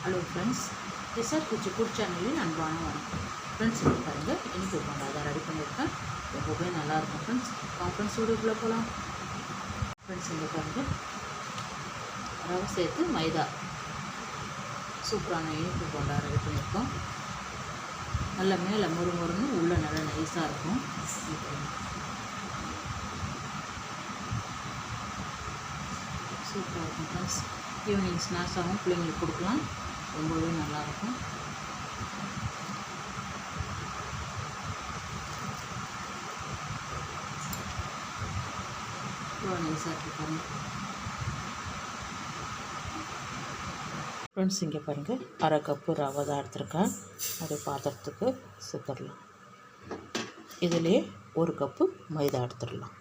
Hello friends, டிசர் குச்சிப்பூர் சேனலில் அன்பான வணக்கம். ஃப்ரெண்ட்ஸ், இங்கே பாருங்கள், இனிப்பு போண்டா அதை ரெடி பண்ணியிருக்கேன். ரொம்பவே நல்லாயிருக்கும் ஃப்ரெண்ட்ஸ். ஃப்ரெண்ட்ஸ் வீடியோக்குள்ளே போகலாம். ஃப்ரெண்ட்ஸ், இங்கே பாருங்கள், ரவை சேர்த்து மைதா சூப்பரான இனிப்பு போண்டா ரெடி பண்ணியிருக்கோம். நல்லா மேலே முறுமுறுன்னு உள்ளே நல்லா நைஸாக இருக்கும். சூப்பராக இருக்கும் ஃப்ரெண்ட்ஸ். ஈவினிங் ஸ்நாக்ஸாகவும் பிள்ளைங்களுக்கு கொடுக்கலாம். ரொம்பவே நல்லாயிருக்கும். ரொம்ப நைஸாக இருக்குது பாருங்கள் ஃப்ரெண்ட்ஸ். இங்கே பாருங்கள், அரை கப்பு ரவை தான் எடுத்துருக்கேன். அதை பாத்திரத்துக்கு சேர்த்துடலாம். இதிலே ஒரு கப்பு மைதா எடுத்துடலாம்.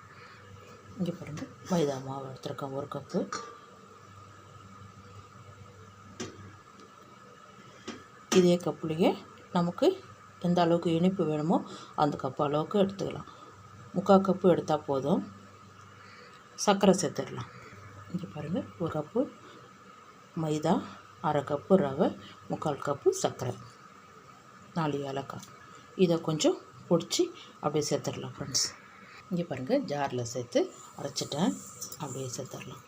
இங்கே பாருங்கள், மைதா மாவு எடுத்துருக்கேன் ஒரு கப்பு. இதே கப்புலேயே நமக்கு எந்த அளவுக்கு இனிப்பு வேணுமோ அந்த கப்பு அளவுக்கு எடுத்துக்கலாம். 3/4 கப்பு எடுத்தால் போதும். சர்க்கரை சேர்த்துடலாம். இங்கே பாருங்கள், ஒரு கப்பு மைதா, அரை கப்பு ரவை, 3/4 கப்பு சர்க்கரை, 4 ஏலக்காய். இதை கொஞ்சம் பொடிச்சு அப்படியே சேர்த்துடலாம் ஃப்ரெண்ட்ஸ். இங்கே பாருங்கள், ஜாரில் சேர்த்து அரைச்சிட்டேன். அப்படியே சேர்த்துடலாம்.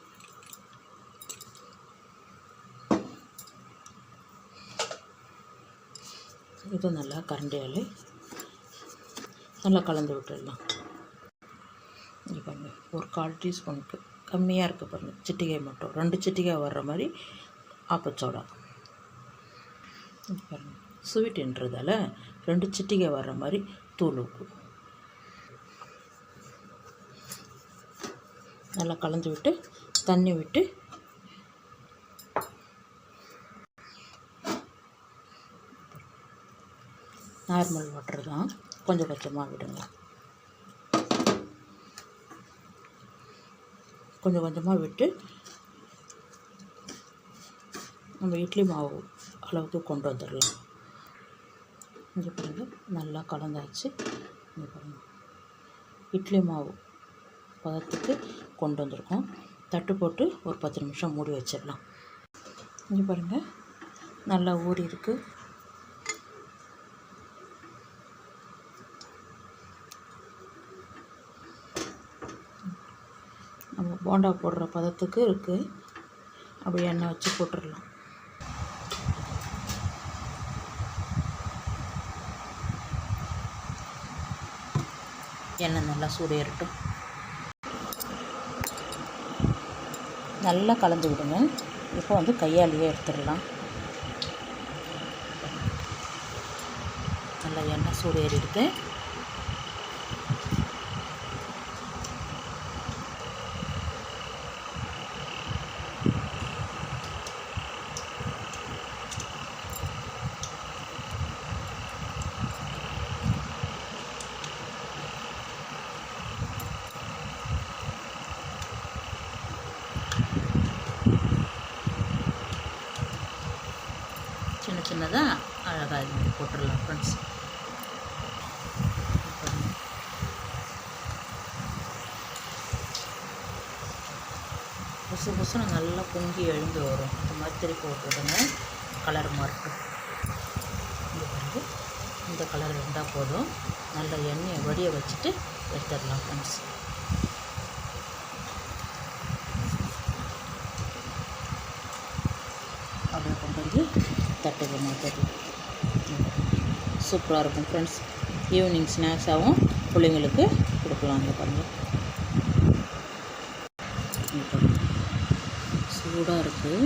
இது நல்லா கரண்டியால் நல்லா கலந்து விட்டுடலாம். இங்கே பாருங்கள், ஒரு 1/4 டீஸ்பூனுக்கு கம்மியாக இருக்குது பாருங்கள். சிட்டிகை மட்டும் 2 சிட்டிகை வர்ற மாதிரி ஆப்பச்சோடா. பாருங்கள், ஸ்வீட்டுன்றதால 2 சிட்டிகை வர்ற மாதிரி தூள் உப்பு நல்லா கலந்து விட்டு தண்ணி விட்டு நார்மல் வாட்டர் தான், கொஞ்சம் கொஞ்சமாக விடுங்க. கொஞ்சம் கொஞ்சமாக விட்டு நம்ம இட்லி மாவு அளவுக்கு கொண்டு வந்துடலாம். இங்கே பாருங்கள், நல்லா கலந்தாச்சு. இங்கே பாருங்கள், இட்லி மாவு பதத்துக்கு கொண்டு வந்திருக்கோம். தட்டு போட்டு ஒரு 10 நிமிஷம் மூடி வச்சிடலாம். இங்கே பாருங்கள், நல்லா ஊறி இருக்குது. நம்ம போண்டா போடுற பதத்துக்கு இருக்குது. அப்படி எண்ணெய் வச்சு போட்டுடலாம். எண்ணெய் நல்லா சூடேறட்டும். நல்லா கலந்து விடுங்க. இப்போ வந்து கையாலேயே எடுத்துடலாம். நல்லா எண்ணெய் சூடேறிடுது. சின்ன சின்னதாக அழகாக இது மாதிரி போட்டுடலாம் ஃப்ரெண்ட்ஸ். புசு புசுன்னு நல்லா பொங்கி எழுந்து வரும். இந்த மாதிரி திருப்பி விட்டுடுங்க. கலர் மாறட்டும். இங்கே பாருங்கள், இந்த கலர் இருந்தால் போதும். நல்ல எண்ணெயை வடிய வச்சுட்டு எடுத்துடலாம் ஃப்ரெண்ட்ஸ். அப்படியே கொண்டு வந்து தட்டுக்கு மாற்றிடலாம். சூப்பராக இருக்கும் ஃப்ரெண்ட்ஸ். ஈவினிங் ஸ்நாக்ஸாகவும் பிள்ளைங்களுக்கு கொடுக்கலாம். அங்கே பாருங்கள், சூடாக இருக்குது.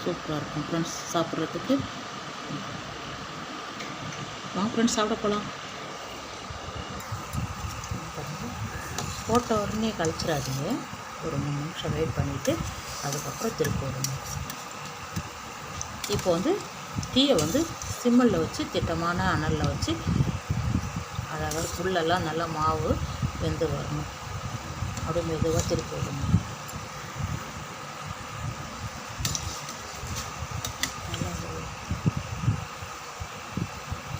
சூப்பராக இருக்கும் ஃப்ரெண்ட்ஸ் சாப்பிட்றதுக்கு. வாங்க ஃப்ரெண்ட்ஸ், சாப்பிட போகலாம். போட்ட உடனே கழிச்சிடாதீங்க. ஒரு 3 நிமிஷம் வெயிட் பண்ணிவிட்டு அதுக்கப்புறம் திருப்பி விடுங்க. இப்போ வந்து தீயை வந்து சிம்மில் வச்சு திட்டமான அனலில் வச்சு அழகாக புல்லெல்லாம் நல்லா மாவு வெந்து வரணும். அப்படியே மெதுவாக திருப்பி விடணும்.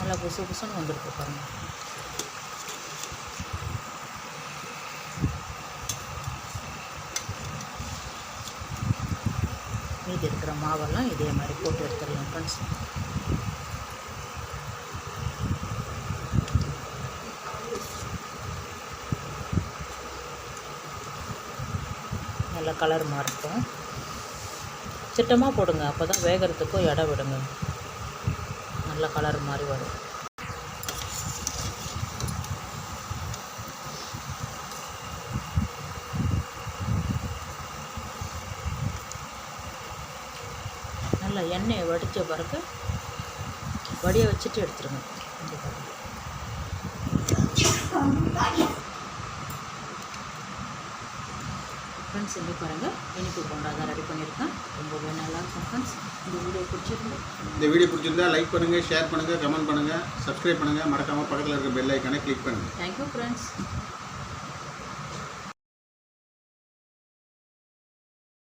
நல்லா புசு புசுன்னு வந்திருக்கு பாருங்கள். போடுற மாவெல்லாம் இதே மாதிரி போட்டு எடுத்துடலாம் ஃப்ரெண்ட்ஸ். நல்லா கலர் மாறட்டும். சிட்டமாக போடுங்க, அப்போ தான் வேகிறதுக்கும் இடம் விடுங்க. நல்ல கலர் மாதிரி வரும். நல்லா எண்ணெயை வடித்த பிறகு வடிய வச்சுட்டு எடுத்துருங்க. ஃப்ரெண்ட்ஸ் இங்கே பாருங்கள், இனிப்பு போண்டா தான் ரெடி பண்ணியிருக்கேன். ரொம்பவே நல்லாயிருக்கும் ஃப்ரெண்ட்ஸ். இந்த வீடியோ பிடிச்சிருந்தா லைக் பண்ணுங்கள், ஷேர் பண்ணுங்கள், கமெண்ட் பண்ணுங்கள், சப்ஸ்கிரைப் பண்ணுங்கள். மறக்காமல் பக்கத்தில் இருக்க பெல் ஐக்கானை கிளிக் பண்ணுங்கள். Thank you friends.